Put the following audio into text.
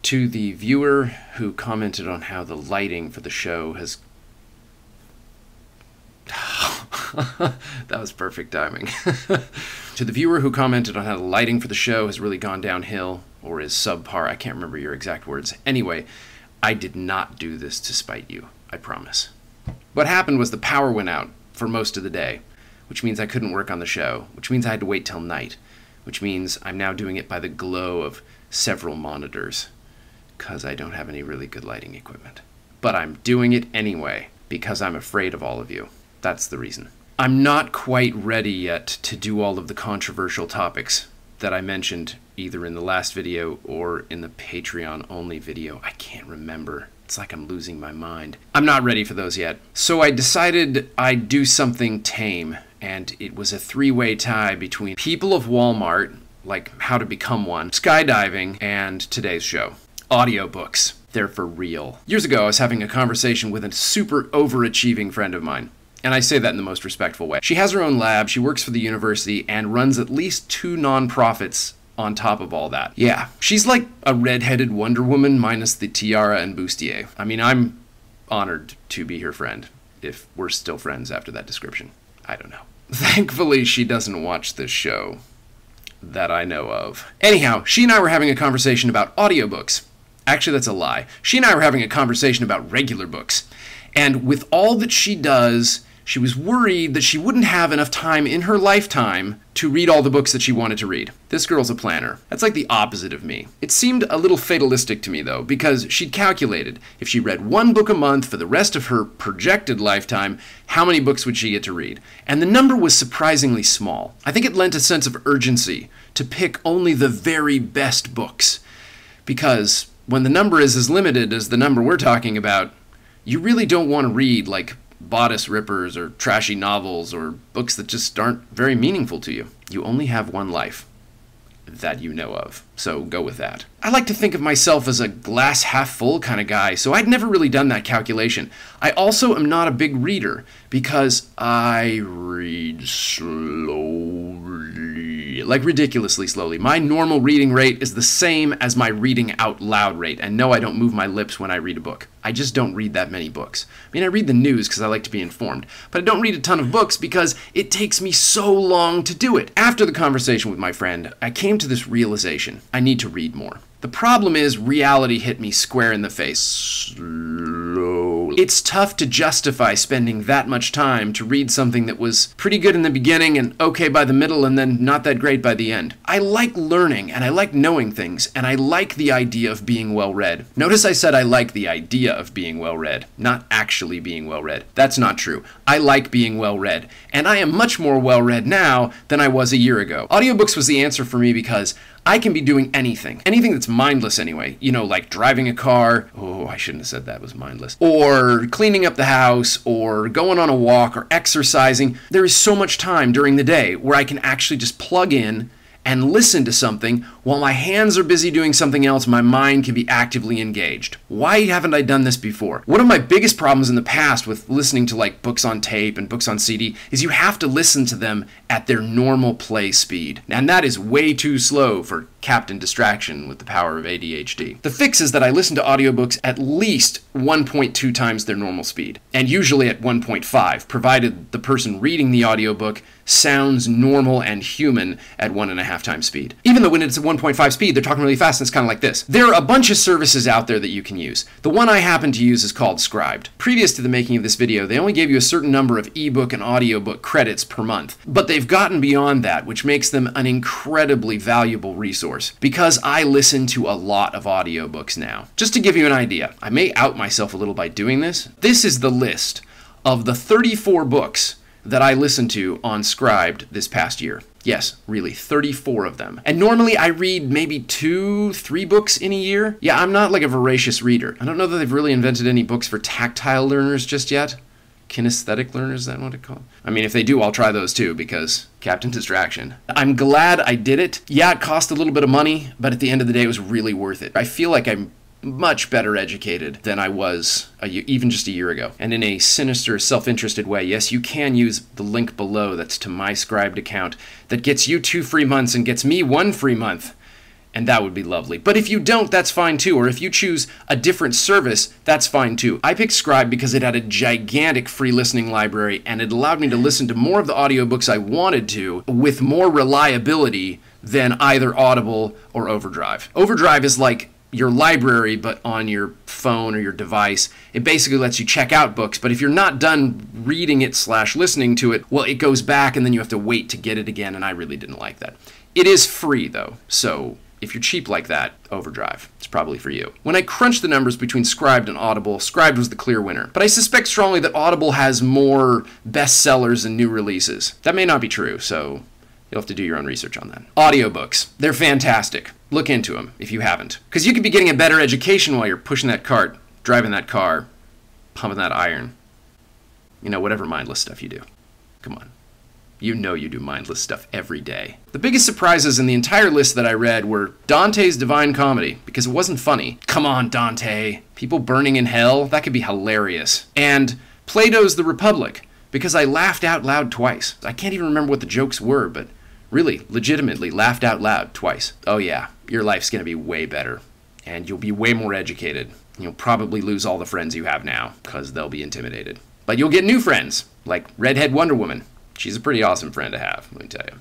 To the viewer who commented on how the lighting for the show has... That was perfect timing. To the viewer who commented on how the lighting for the show has really gone downhill, or is subpar, I can't remember your exact words. Anyway, I did not do this to spite you, I promise. What happened was the power went out for most of the day, which means I couldn't work on the show, which means I had to wait till night, which means I'm now doing it by the glow of several monitors, because I don't have any really good lighting equipment. But I'm doing it anyway, because I'm afraid of all of you. That's the reason. I'm not quite ready yet to do all of the controversial topics that I mentioned either in the last video or in the Patreon-only video. I can't remember. It's like I'm losing my mind. I'm not ready for those yet. So I decided I'd do something tame, and it was a three-way tie between people of Walmart, like how to become one, skydiving, and today's show. Audiobooks. They're for real. Years ago, I was having a conversation with a super overachieving friend of mine. And I say that in the most respectful way. She has her own lab, she works for the university, and runs at least 2 nonprofits on top of all that. Yeah, she's like a red-headed Wonder Woman minus the tiara and bustier. I mean, I'm honored to be her friend, if we're still friends after that description. I don't know. Thankfully, she doesn't watch this show that I know of. Anyhow, she and I were having a conversation about audiobooks. Actually, that's a lie. She and I were having a conversation about regular books. And with all that she does, she was worried that she wouldn't have enough time in her lifetime to read all the books that she wanted to read. This girl's a planner. That's like the opposite of me. It seemed a little fatalistic to me, though, because she'd calculated if she read 1 book a month for the rest of her projected lifetime, how many books would she get to read? And the number was surprisingly small. I think it lent a sense of urgency to pick only the very best books. Because when the number is as limited as the number we're talking about, you really don't want to read, like, bodice rippers or trashy novels or books that just aren't very meaningful to you. You only have one life that you know of, so go with that. I like to think of myself as a glass half full kind of guy, so I'd never really done that calculation. I also am not a big reader because I read slowly, like ridiculously slowly. My normal reading rate is the same as my reading out loud rate, and no, I don't move my lips when I read a book. I just don't read that many books. I mean, I read the news because I like to be informed, but I don't read a ton of books because it takes me so long to do it. After the conversation with my friend, I came to this realization. I need to read more. The problem is reality hit me square in the face. Slowly. It's tough to justify spending that much time to read something that was pretty good in the beginning and okay by the middle and then not that great by the end. I like learning and I like knowing things and I like the idea of being well read. Notice I said I like the idea of being well read, not actually being well read. That's not true. I like being well read, and I am much more well read now than I was a year ago. Audiobooks was the answer for me because I can be doing anything that's mindless anyway, you know, like driving a car, oh, I shouldn't have said that was mindless, or cleaning up the house, or going on a walk, or exercising. There is so much time during the day where I can actually just plug in and listen to something while my hands are busy doing something else. My mind can be actively engaged. Why haven't I done this before? One of my biggest problems in the past with listening to like books on tape and books on CD is you have to listen to them at their normal play speed. And that is way too slow for Captain Distraction with the power of ADHD. The fix is that I listen to audiobooks at least 1.2 times their normal speed, and usually at 1.5, provided the person reading the audiobook sounds normal and human at 1.5 times speed. Even though when it's at 1.5 speed, they're talking really fast, and it's kind of like this. There are a bunch of services out there that you can use. The one I happen to use is called Scribed. Previous to the making of this video, they only gave you a certain number of ebook and audiobook credits per month, but they've gotten beyond that, which makes them an incredibly valuable resource, because I listen to a lot of audiobooks now. Just to give you an idea, I may out myself a little by doing this. This is the list of the 34 books that I listened to on Scribed this past year. Yes, really, 34 of them. And normally I read maybe 2-3 books in a year. Yeah, I'm not like a voracious reader. I don't know that they've really invented any books for tactile learners just yet. Kinesthetic learners, is that what it's called? I mean, if they do, I'll try those too, because Captain Distraction. I'm glad I did it. Yeah, it cost a little bit of money, but at the end of the day, it was really worth it. I feel like I'm much better educated than I was even just a year ago. And in a sinister, self-interested way, yes, you can use the link below that's to my Scribed account that gets you 2 free months and gets me 1 free month. and that would be lovely. But if you don't, that's fine too. Or if you choose a different service, that's fine too. I picked Scribe because it had a gigantic free listening library, and it allowed me to listen to more of the audiobooks I wanted to with more reliability than either Audible or Overdrive. Overdrive is like your library, but on your phone or your device. It basically lets you check out books, but if you're not done reading it / listening to it, well, it goes back and then you have to wait to get it again, and I really didn't like that. It is free, though, so if you're cheap like that, Overdrive, it's probably for you. When I crunched the numbers between Scribd and Audible, Scribd was the clear winner. But I suspect strongly that Audible has more bestsellers and new releases. That may not be true, so you'll have to do your own research on that. Audiobooks, they're fantastic. Look into them if you haven't. Because you could be getting a better education while you're pushing that cart, driving that car, pumping that iron. You know, whatever mindless stuff you do. Come on. You know you do mindless stuff every day. The biggest surprises in the entire list that I read were Dante's Divine Comedy, because it wasn't funny. Come on, Dante. People burning in hell? That could be hilarious. And Plato's The Republic, because I laughed out loud twice. I can't even remember what the jokes were, but really, legitimately laughed out loud twice. Oh yeah, your life's gonna be way better. And you'll be way more educated. You'll probably lose all the friends you have now, because they'll be intimidated. But you'll get new friends, like Redhead Wonder Woman. She's a pretty awesome friend to have, let me tell you.